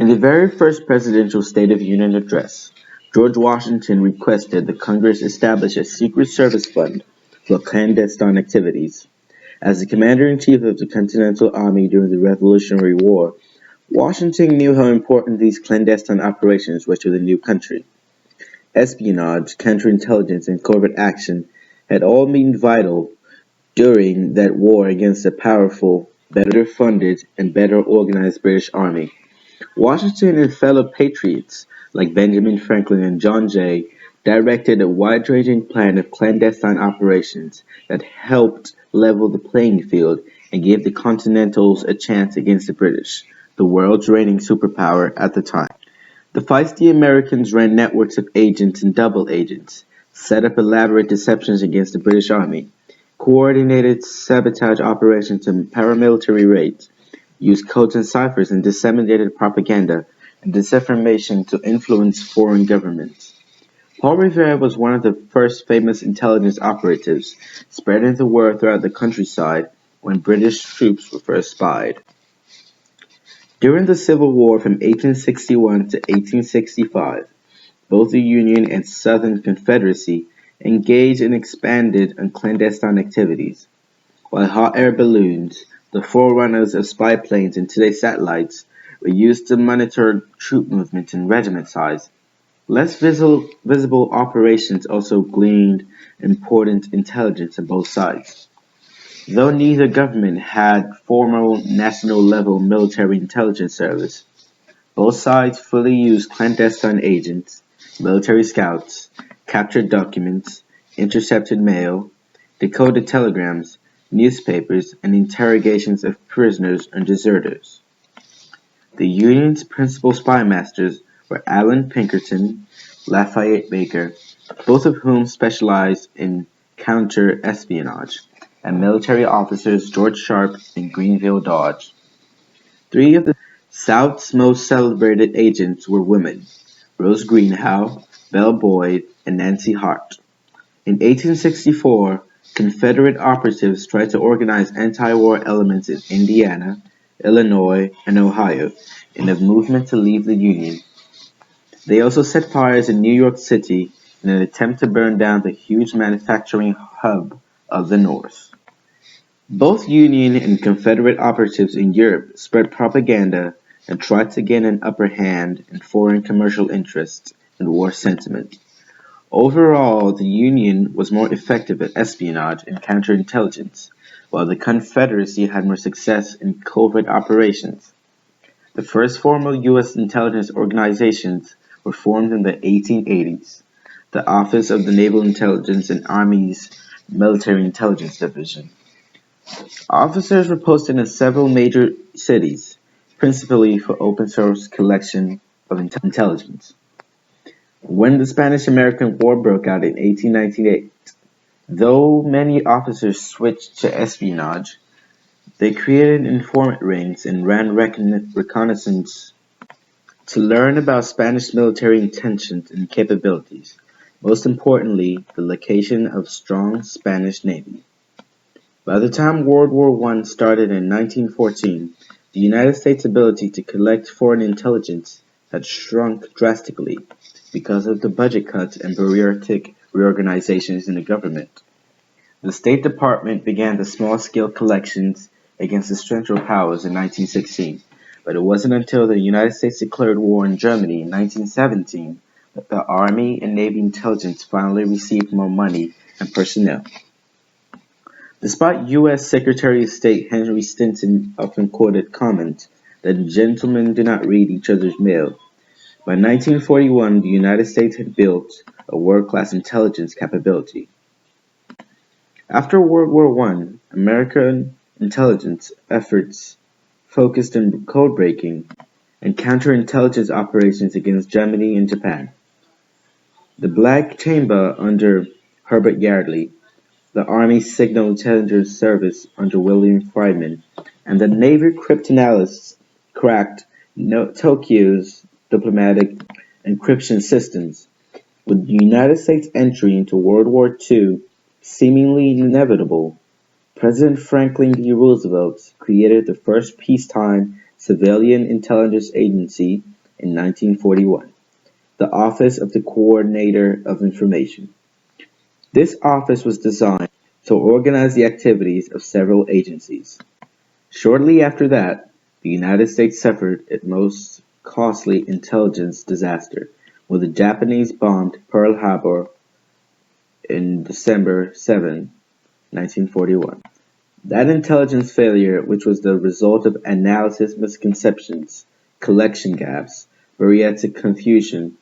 In the very first presidential State of the Union address, George Washington requested the Congress establish a secret service fund for clandestine activities. As the commander-in-chief of the Continental Army during the Revolutionary War, Washington knew how important these clandestine operations were to the new country. Espionage, counterintelligence, and covert action had all been vital during that war against the powerful, better funded, and better organized British Army. Washington and fellow patriots like Benjamin Franklin and John Jay directed a wide-ranging plan of clandestine operations that helped level the playing field and gave the Continentals a chance against the British, the world's reigning superpower at the time. The feisty Americans ran networks of agents and double agents, set up elaborate deceptions against the British Army, coordinated sabotage operations and paramilitary raids, used codes and ciphers, and disseminated propaganda and disinformation to influence foreign governments. Paul Revere was one of the first famous intelligence operatives, spreading the word throughout the countryside when British troops were first spied. During the Civil War from 1861 to 1865, both the Union and Southern Confederacy engaged and expanded on clandestine activities, while hot air balloons, the forerunners of spy planes and today's satellites, were used to monitor troop movement and regiment size. Less visible operations also gleaned important intelligence on both sides. Though neither government had formal national-level military intelligence service, both sides fully used clandestine agents, military scouts, captured documents, intercepted mail, decoded telegrams, newspapers, and interrogations of prisoners and deserters. The Union's principal spymasters were Allan Pinkerton, Lafayette Baker, both of whom specialized in counter-espionage, and military officers George Sharp and Grenville Dodge. Three of the South's most celebrated agents were women: Rose Greenhow, Belle Boyd, and Nancy Hart. In 1864, Confederate operatives tried to organize anti-war elements in Indiana, Illinois, and Ohio in a movement to leave the Union. They also set fires in New York City in an attempt to burn down the huge manufacturing hub of the North. Both Union and Confederate operatives in Europe spread propaganda and tried to gain an upper hand in foreign commercial interests and war sentiment. Overall, the Union was more effective at espionage and counterintelligence, while the Confederacy had more success in covert operations. The first formal U.S. intelligence organizations were formed in the 1880s, the Office of the Naval Intelligence and Army's Military Intelligence Division. Officers were posted in several major cities, principally for open source collection of intelligence. When the Spanish-American War broke out in 1898, though many officers switched to espionage, they created informant rings and ran reconnaissance to learn about Spanish military intentions and capabilities, most importantly, the location of strong Spanish navy. By the time World War I started in 1914, the United States' ability to collect foreign intelligence had shrunk drastically because of the budget cuts and bureaucratic reorganizations in the government. The State Department began the small-scale collections against the Central Powers in 1916, but it wasn't until the United States declared war on Germany in 1917 that the Army and Navy intelligence finally received more money and personnel. Despite U.S. Secretary of State Henry Stanton's often quoted comment that gentlemen do not read each other's mail, by 1941 the United States had built a world-class intelligence capability. After World War I, American intelligence efforts focused on code-breaking and counterintelligence operations against Germany and Japan. The Black Chamber under Herbert Yardley, the Army Signal Intelligence Service under William Friedman, and the Navy cryptanalysts cracked Tokyo's diplomatic encryption systems. With the United States' entry into World War II seemingly inevitable, President Franklin D. Roosevelt created the first peacetime civilian intelligence agency, in 1941, the Office of the Coordinator of Information. This office was designed to organize the activities of several agencies. Shortly after that, the United States suffered its most costly intelligence disaster when the Japanese bombed Pearl Harbor on December 7, 1941. That intelligence failure, which was the result of analysis misconceptions, collection gaps, bureaucratic confusion,